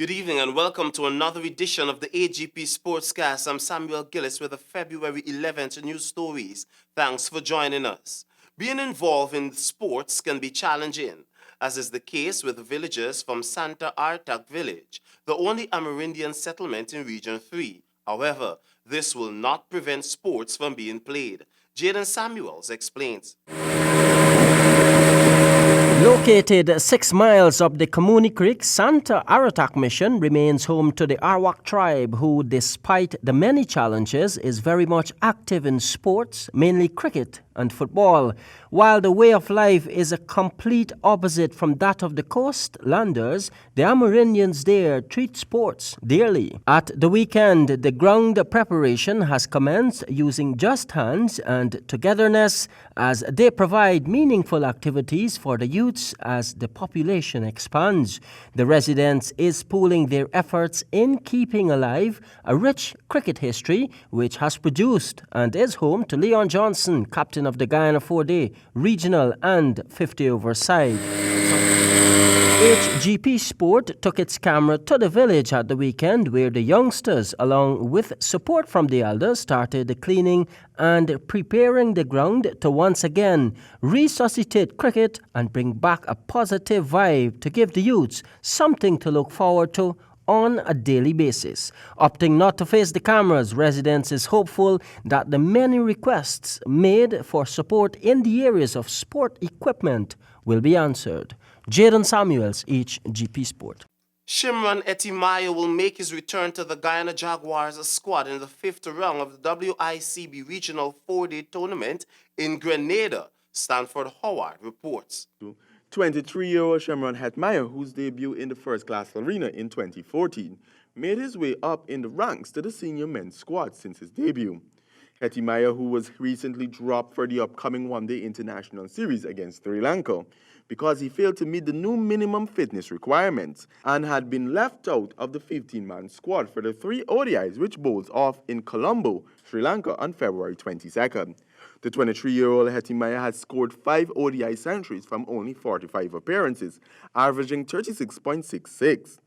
Good evening and welcome to another edition of the AGP Sportscast. I'm Samuel Gillis with the February 11th news stories. Thanks for joining us. Being involved in sports can be challenging, as is the case with villagers from Santa Artac Village, the only Amerindian settlement in Region 3. However, this will not prevent sports from being played. Jaden Samuels explains. Located 6 miles up the Kamuni Creek, Santa Aratac Mission remains home to the Arawak tribe who, despite the many challenges, is very much active in sports, mainly cricket and football. While the way of life is a complete opposite from that of the coastlanders, the Amerindians there treat sports dearly. At the weekend, the ground preparation has commenced using just hands and togetherness as they provide meaningful activities for the youths as the population expands. The residents is pooling their efforts in keeping alive a rich cricket history which has produced and is home to Leon Johnson, captain of the Guyana 4-day regional and 50-over side. HGP Sport took its camera to the village at the weekend where the youngsters, along with support from the elders, started cleaning and preparing the ground to once again resuscitate cricket and bring back a positive vibe to give the youths something to look forward to on a daily basis. Opting not to face the cameras, residents is hopeful that the many requests made for support in the areas of sport equipment will be answered. Jaden Samuels, HGP Sport. Shimron Etimayo will make his return to the Guyana Jaguars squad in the 5th round of the WICB Regional 4-day tournament in Grenada, Stanford Howard reports. 23-year-old Shimron Hetmeyer, whose debut in the first-class arena in 2014, made his way up in the ranks to the senior men's squad since his debut. Hetmeyer, who was recently dropped for the upcoming one-day international series against Sri Lanka because he failed to meet the new minimum fitness requirements and had been left out of the 15-man squad for the 3 ODIs which bowls off in Colombo, Sri Lanka on February 22nd. The 23-year-old Hetmeyer has scored 5 ODI centuries from only 45 appearances, averaging 36.66.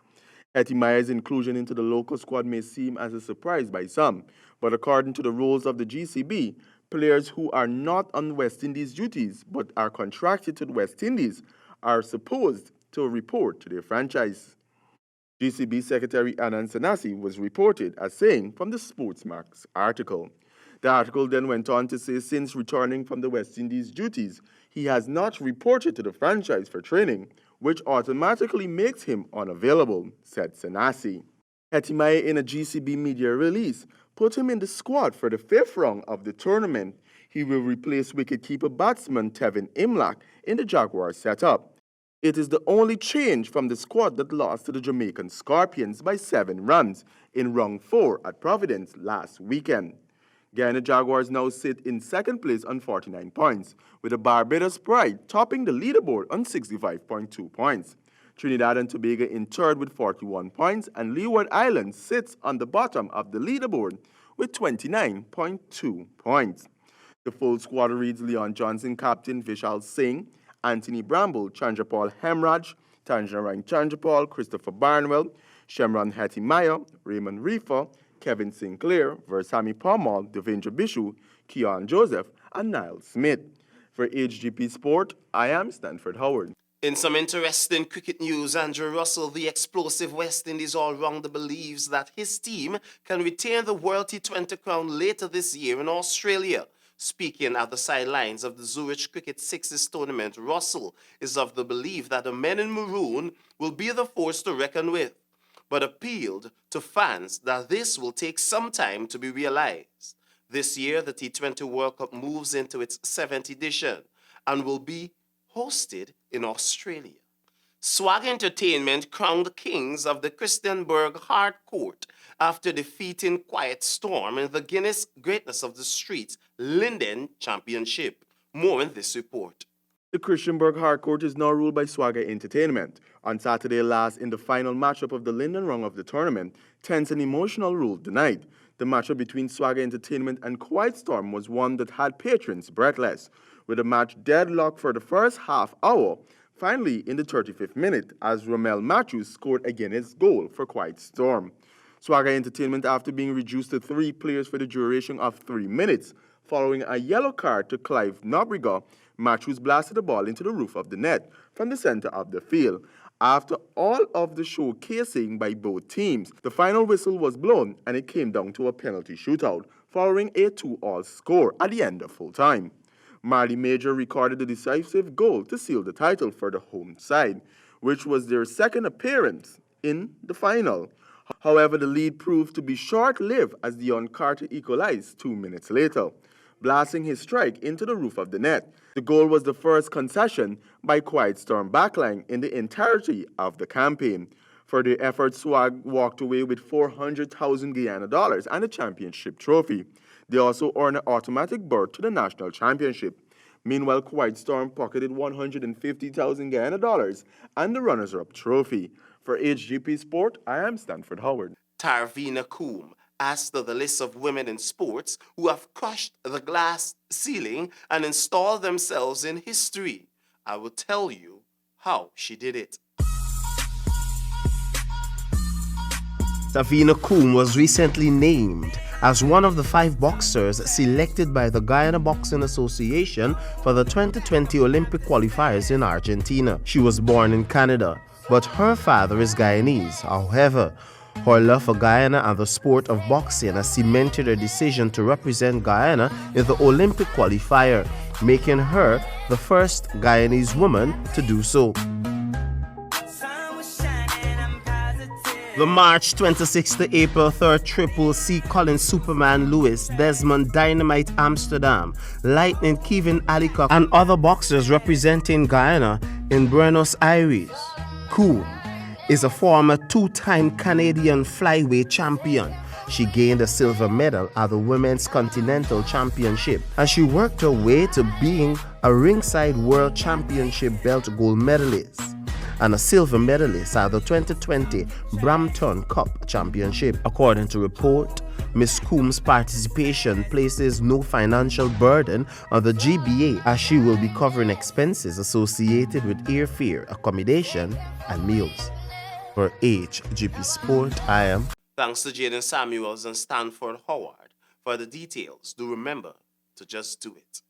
Hetmeyer's inclusion into the local squad may seem as a surprise by some, but according to the rules of the GCB, players who are not on West Indies duties but are contracted to the West Indies are supposed to report to their franchise. GCB Secretary Anand Sanasi was reported as saying from the Sportsmax article. The article then went on to say since returning from the West Indies duties, he has not reported to the franchise for training, which automatically makes him unavailable, said Sanasi. Hetmeyer, in a GCB media release, put him in the squad for the 5th round of the tournament. He will replace wicketkeeper batsman Tevin Imlach in the Jaguar setup. It is the only change from the squad that lost to the Jamaican Scorpions by 7 runs in round 4 at Providence last weekend. Guyana Jaguars now sit in 2nd place on 49 points, with the Barbados Pride topping the leaderboard on 65.2 points. Trinidad and Tobago in 3rd with 41 points, and Leeward Islands sits on the bottom of the leaderboard with 29.2 points. The full squad reads Leon Johnson, captain Vishal Singh, Anthony Bramble, Chandrapal Hemraj, Tangerine Chandrapal, Christopher Barnwell, Shimron Hetmeyer, Raymond Reefer, Kevin Sinclair, Versami Palmal, Devendra Bishu, Keon Joseph, and Niall Smith. For HGP Sport, I am Stanford Howard. In some interesting cricket news, Andrew Russell, the explosive West Indies all-rounder, believes that his team can retain the World T20 crown later this year in Australia. Speaking at the sidelines of the Zurich Cricket Sixes tournament, Russell is of the belief that the men in maroon will be the force to reckon with, but appealed to fans that this will take some time to be realized. This year, the T20 World Cup moves into its 7th edition and will be hosted in Australia. Swag Entertainment crowned kings of the Christiansburg Hard Court after defeating Quiet Storm in the Guinness Greatness of the Streets Linden Championship. More in this report. The Christiansburg Harcourt is now ruled by Swagger Entertainment. On Saturday last, in the final matchup of the Linden round of the tournament, tense and emotional ruled the night. The matchup between Swagger Entertainment and Quiet Storm was one that had patrons breathless. With the match deadlocked for the first half hour, Finally, in the 35th minute, as Romel Matthews scored again his goal for Quiet Storm. Swagger Entertainment, after being reduced to 3 players for the duration of 3 minutes, following a yellow card to Clive Nobriga, Matthews blasted the ball into the roof of the net from the center of the field. After all of the showcasing by both teams, the final whistle was blown and it came down to a penalty shootout, following a 2-all score at the end of full time. Marley Major recorded the decisive goal to seal the title for the home side, which was their second appearance in the final. However, the lead proved to be short-lived as Dion Carter equalized 2 minutes later, blasting his strike into the roof of the net. The goal was the first concession by Quiet Storm backline in the entirety of the campaign. For their efforts, Swag walked away with $400,000 Guyana and a championship trophy. They also earned an automatic berth to the national championship. Meanwhile, Quiet Storm pocketed $150,000 Guyana and the runners-up trophy. For HGP Sport, I am Stanford Howard. Tarvina Coombe adds to the list of women in sports who have crushed the glass ceiling and installed themselves in history. I will tell you how she did it. Tarvina Coombe was recently named as one of the 5 boxers selected by the Guyana Boxing Association for the 2020 Olympic qualifiers in Argentina. She was born in Canada, but her father is Guyanese. However, her love for Guyana and the sport of boxing has cemented her decision to represent Guyana in the Olympic qualifier, making her the first Guyanese woman to do so. The March 26 to April 3rd trip will see Colin Superman Lewis, Desmond Dynamite Amsterdam, Lightning Kevin Allicock, and other boxers representing Guyana in Buenos Aires. Coombe is a former 2-time Canadian flyweight champion. She gained a silver medal at the Women's Continental Championship, and she worked her way to being a ringside World Championship belt gold medalist and a silver medalist at the 2020 Brampton Cup Championship. According to report, Ms. Coombe's participation places no financial burden on the GBA, as she will be covering expenses associated with airfare, accommodation, and meals. For HGP Sport, I am. Thanks to Jaden Samuels and Stanford Howard. For the details, do remember to just do it.